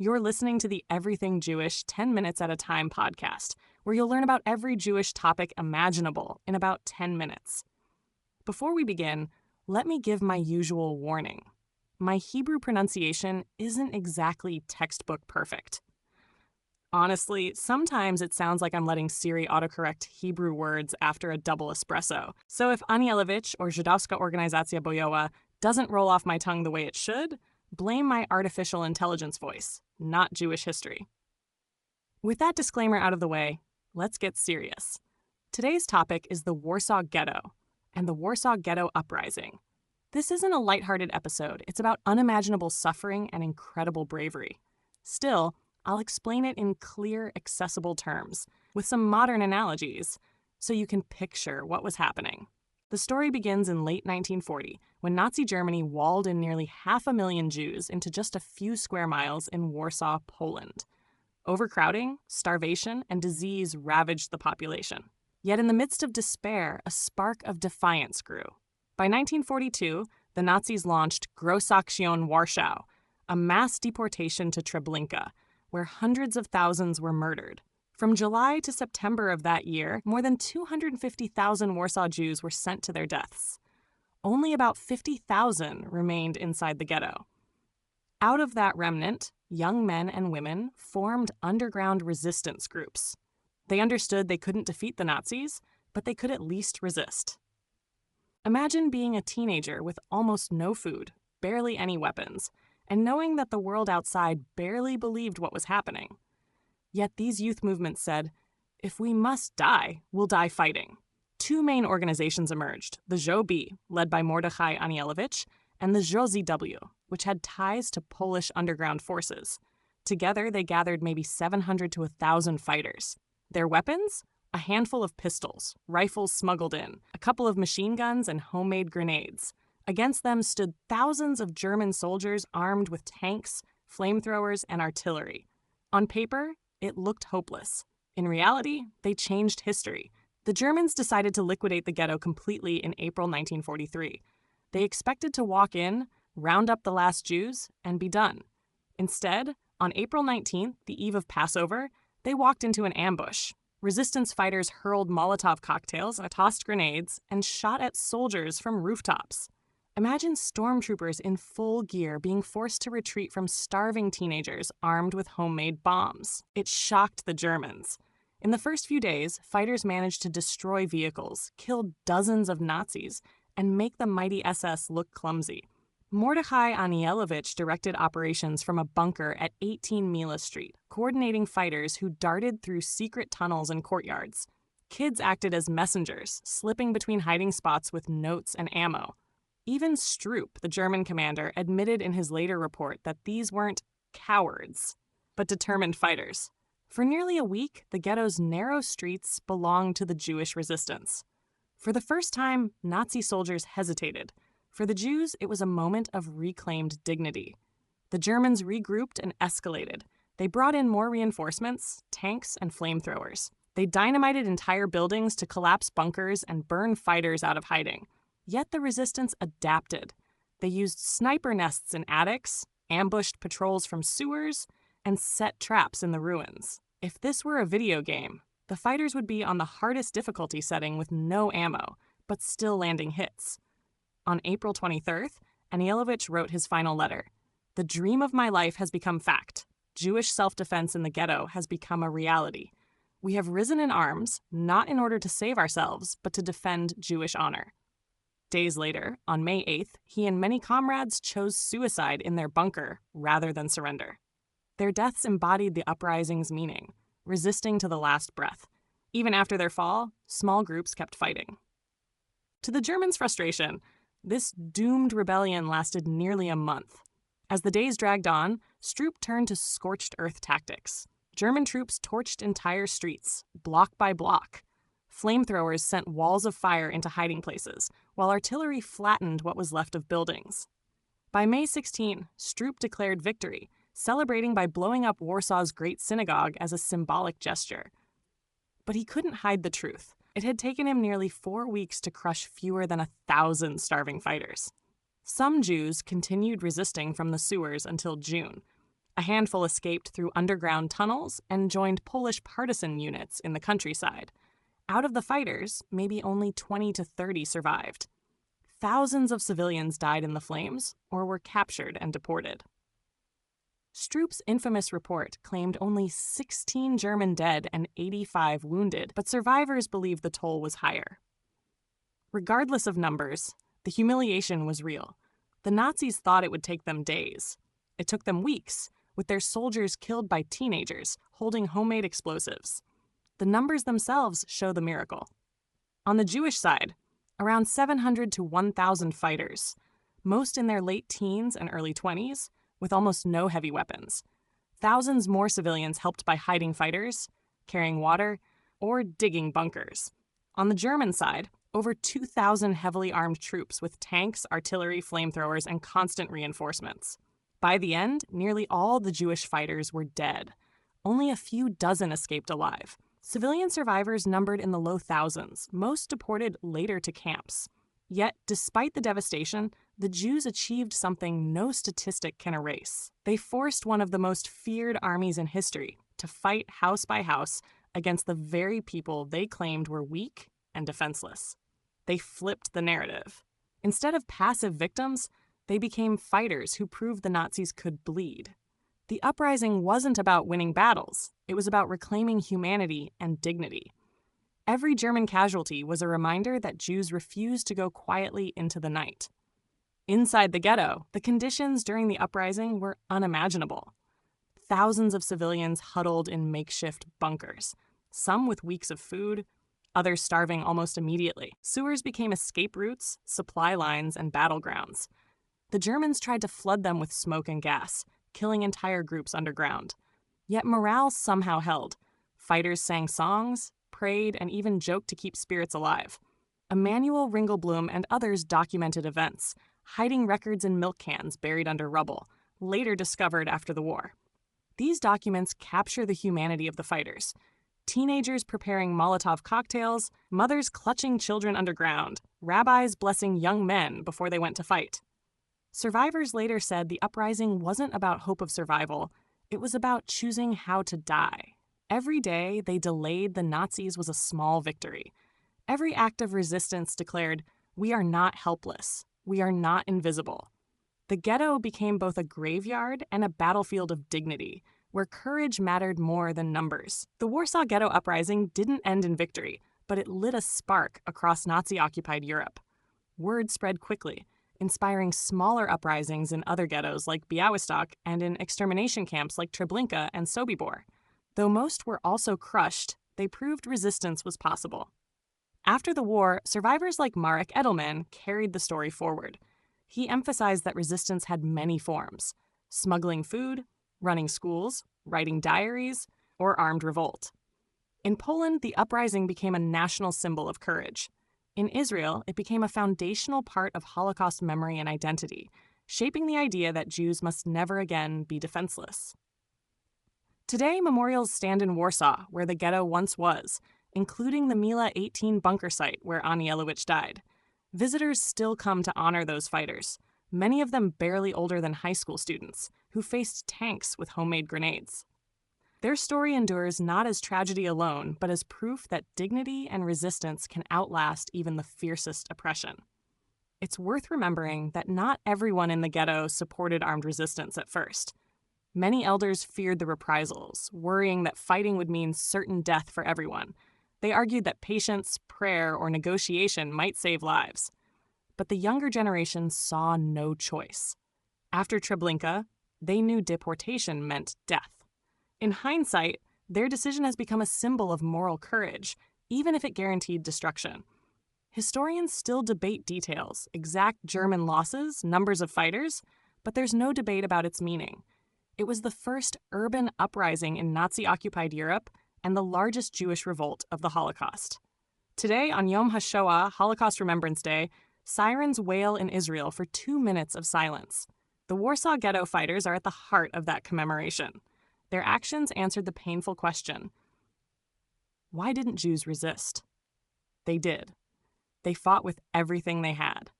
You're listening to the Everything Jewish 10 Minutes at a Time podcast, where you'll learn about every Jewish topic imaginable in about 10 minutes. Before we begin, let me give my usual warning. My Hebrew pronunciation isn't exactly textbook perfect. Honestly, sometimes it sounds like I'm letting Siri autocorrect Hebrew words after a double espresso. So if Anielewicz or Żydowska Organizacja Bojowa doesn't roll off my tongue the way it should, blame my artificial intelligence voice, not Jewish history. With that disclaimer out of the way, let's get serious. Today's topic is the Warsaw Ghetto and the Warsaw Ghetto Uprising. This isn't a lighthearted episode. It's about unimaginable suffering and incredible bravery. Still, I'll explain it in clear, accessible terms, with some modern analogies, so you can picture what was happening. The story begins in late 1940, when Nazi Germany walled in nearly 500,000 Jews into just a few square miles in Warsaw, Poland. Overcrowding, starvation, and disease ravaged the population. Yet in the midst of despair, a spark of defiance grew. By 1942, the Nazis launched Grossaktion Warschau, a mass deportation to Treblinka, where hundreds of thousands were murdered. From July to September of that year, more than 250,000 Warsaw Jews were sent to their deaths. Only about 50,000 remained inside the ghetto. Out of that remnant, young men and women formed underground resistance groups. They understood they couldn't defeat the Nazis, but they could at least resist. Imagine being a teenager with almost no food, barely any weapons, and knowing that the world outside barely believed what was happening. Yet these youth movements said, if we must die, we'll die fighting. Two main organizations emerged, the ZOB, led by Mordechai Anielewicz, and the ZOZW, which had ties to Polish underground forces. Together, they gathered maybe 700 to 1,000 fighters. Their weapons? A handful of pistols, rifles smuggled in, a couple of machine guns, and homemade grenades. Against them stood thousands of German soldiers armed with tanks, flamethrowers, and artillery. On paper, it looked hopeless. In reality, they changed history. The Germans decided to liquidate the ghetto completely in April 1943. They expected to walk in, round up the last Jews, and be done. Instead, on April 19th, the eve of Passover, they walked into an ambush. Resistance fighters hurled Molotov cocktails, tossed grenades, and shot at soldiers from rooftops. Imagine stormtroopers in full gear being forced to retreat from starving teenagers armed with homemade bombs. It shocked the Germans. In the first few days, fighters managed to destroy vehicles, kill dozens of Nazis, and make the mighty SS look clumsy. Mordechai Anielewicz directed operations from a bunker at 18 Mila Street, coordinating fighters who darted through secret tunnels and courtyards. Kids acted as messengers, slipping between hiding spots with notes and ammo. Even Stroop, the German commander, admitted in his later report that these weren't cowards, but determined fighters. For nearly a week, the ghetto's narrow streets belonged to the Jewish resistance. For the first time, Nazi soldiers hesitated. For the Jews, it was a moment of reclaimed dignity. The Germans regrouped and escalated. They brought in more reinforcements, tanks, and flamethrowers. They dynamited entire buildings to collapse bunkers and burn fighters out of hiding. Yet the resistance adapted. They used sniper nests in attics, ambushed patrols from sewers, and set traps in the ruins. If this were a video game, the fighters would be on the hardest difficulty setting with no ammo, but still landing hits. On April 23rd, Anielewicz wrote his final letter. The dream of my life has become fact. Jewish self-defense in the ghetto has become a reality. We have risen in arms, not in order to save ourselves, but to defend Jewish honor. Days later, on May 8th, he and many comrades chose suicide in their bunker rather than surrender. Their deaths embodied the uprising's meaning, resisting to the last breath. Even after their fall, small groups kept fighting. To the Germans' frustration, this doomed rebellion lasted nearly a month. As the days dragged on, Stroop turned to scorched earth tactics. German troops torched entire streets, block by block. Flamethrowers sent walls of fire into hiding places, while artillery flattened what was left of buildings. By May 16, Stroop declared victory, celebrating by blowing up Warsaw's Great Synagogue as a symbolic gesture. But he couldn't hide the truth. It had taken him nearly 4 weeks to crush fewer than 1,000 starving fighters. Some Jews continued resisting from the sewers until June. A handful escaped through underground tunnels and joined Polish partisan units in the countryside. Out of the fighters, maybe only 20 to 30 survived. Thousands of civilians died in the flames or were captured and deported. Stroop's infamous report claimed only 16 German dead and 85 wounded, but survivors believe the toll was higher. Regardless of numbers, the humiliation was real. The Nazis thought it would take them days. It took them weeks, with their soldiers killed by teenagers holding homemade explosives. The numbers themselves show the miracle. On the Jewish side, around 700 to 1,000 fighters, most in their late teens and early 20s, with almost no heavy weapons. Thousands more civilians helped by hiding fighters, carrying water, or digging bunkers. On the German side, over 2,000 heavily armed troops with tanks, artillery, flamethrowers, and constant reinforcements. By the end, nearly all the Jewish fighters were dead. Only a few dozen escaped alive. Civilian survivors numbered in the low thousands, most deported later to camps. Yet, despite the devastation, the Jews achieved something no statistic can erase. They forced one of the most feared armies in history to fight house by house against the very people they claimed were weak and defenseless. They flipped the narrative. Instead of passive victims, they became fighters who proved the Nazis could bleed. The uprising wasn't about winning battles. It was about reclaiming humanity and dignity. Every German casualty was a reminder that Jews refused to go quietly into the night. Inside the ghetto, the conditions during the uprising were unimaginable. Thousands of civilians huddled in makeshift bunkers, some with weeks of food, others starving almost immediately. Sewers became escape routes, supply lines, and battlegrounds. The Germans tried to flood them with smoke and gas, killing entire groups underground. Yet morale somehow held. Fighters sang songs, prayed, and even joked to keep spirits alive. Emanuel Ringelblum and others documented events, hiding records in milk cans buried under rubble, later discovered after the war. These documents capture the humanity of the fighters. Teenagers preparing Molotov cocktails, mothers clutching children underground, rabbis blessing young men before they went to fight. Survivors later said the uprising wasn't about hope of survival, it was about choosing how to die. Every day they delayed the Nazis was a small victory. Every act of resistance declared, "We are not helpless. We are not invisible." The ghetto became both a graveyard and a battlefield of dignity, where courage mattered more than numbers. The Warsaw Ghetto uprising didn't end in victory, but it lit a spark across Nazi-occupied Europe. Word spread quickly, inspiring smaller uprisings in other ghettos like Białystok and in extermination camps like Treblinka and Sobibor. Though most were also crushed, they proved resistance was possible. After the war, survivors like Marek Edelman carried the story forward. He emphasized that resistance had many forms: smuggling food, running schools, writing diaries, or armed revolt. In Poland, the uprising became a national symbol of courage. In Israel, it became a foundational part of Holocaust memory and identity, shaping the idea that Jews must never again be defenseless. Today, memorials stand in Warsaw, where the ghetto once was, including the Mila 18 bunker site where Anielewicz died. Visitors still come to honor those fighters, many of them barely older than high school students, who faced tanks with homemade grenades. Their story endures not as tragedy alone, but as proof that dignity and resistance can outlast even the fiercest oppression. It's worth remembering that not everyone in the ghetto supported armed resistance at first. Many elders feared the reprisals, worrying that fighting would mean certain death for everyone. They argued that patience, prayer, or negotiation might save lives. But the younger generation saw no choice. After Treblinka, they knew deportation meant death. In hindsight, their decision has become a symbol of moral courage, even if it guaranteed destruction. Historians still debate details, exact German losses, numbers of fighters, but there's no debate about its meaning. It was the first urban uprising in Nazi-occupied Europe and the largest Jewish revolt of the Holocaust. Today, on Yom HaShoah, Holocaust Remembrance Day, sirens wail in Israel for 2 minutes of silence. The Warsaw Ghetto fighters are at the heart of that commemoration. Their actions answered the painful question: why didn't Jews resist? They did. They fought with everything they had.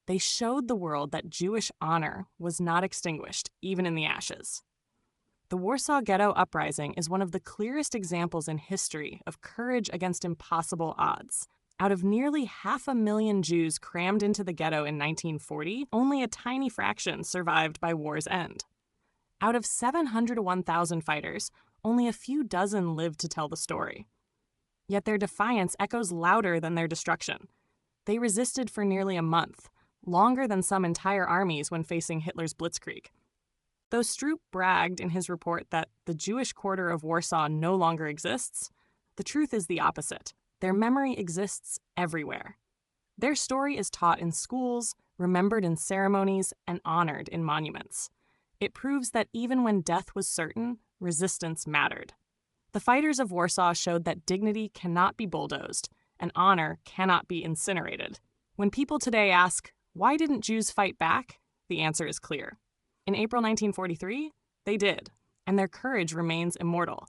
They showed the world that Jewish honor was not extinguished, even in the ashes. The Warsaw Ghetto Uprising is one of the clearest examples in history of courage against impossible odds. Out of nearly 500,000 Jews crammed into the ghetto in 1940, only a tiny fraction survived by war's end. Out of 701,000 fighters, only a few dozen lived to tell the story. Yet their defiance echoes louder than their destruction. They resisted for nearly a month, longer than some entire armies when facing Hitler's blitzkrieg. Though Stroop bragged in his report that the Jewish quarter of Warsaw no longer exists, the truth is the opposite. Their memory exists everywhere. Their story is taught in schools, remembered in ceremonies, and honored in monuments. It proves that even when death was certain, resistance mattered. The fighters of Warsaw showed that dignity cannot be bulldozed, and honor cannot be incinerated. When people today ask, why didn't Jews fight back? The answer is clear. In April 1943, they did, and their courage remains immortal.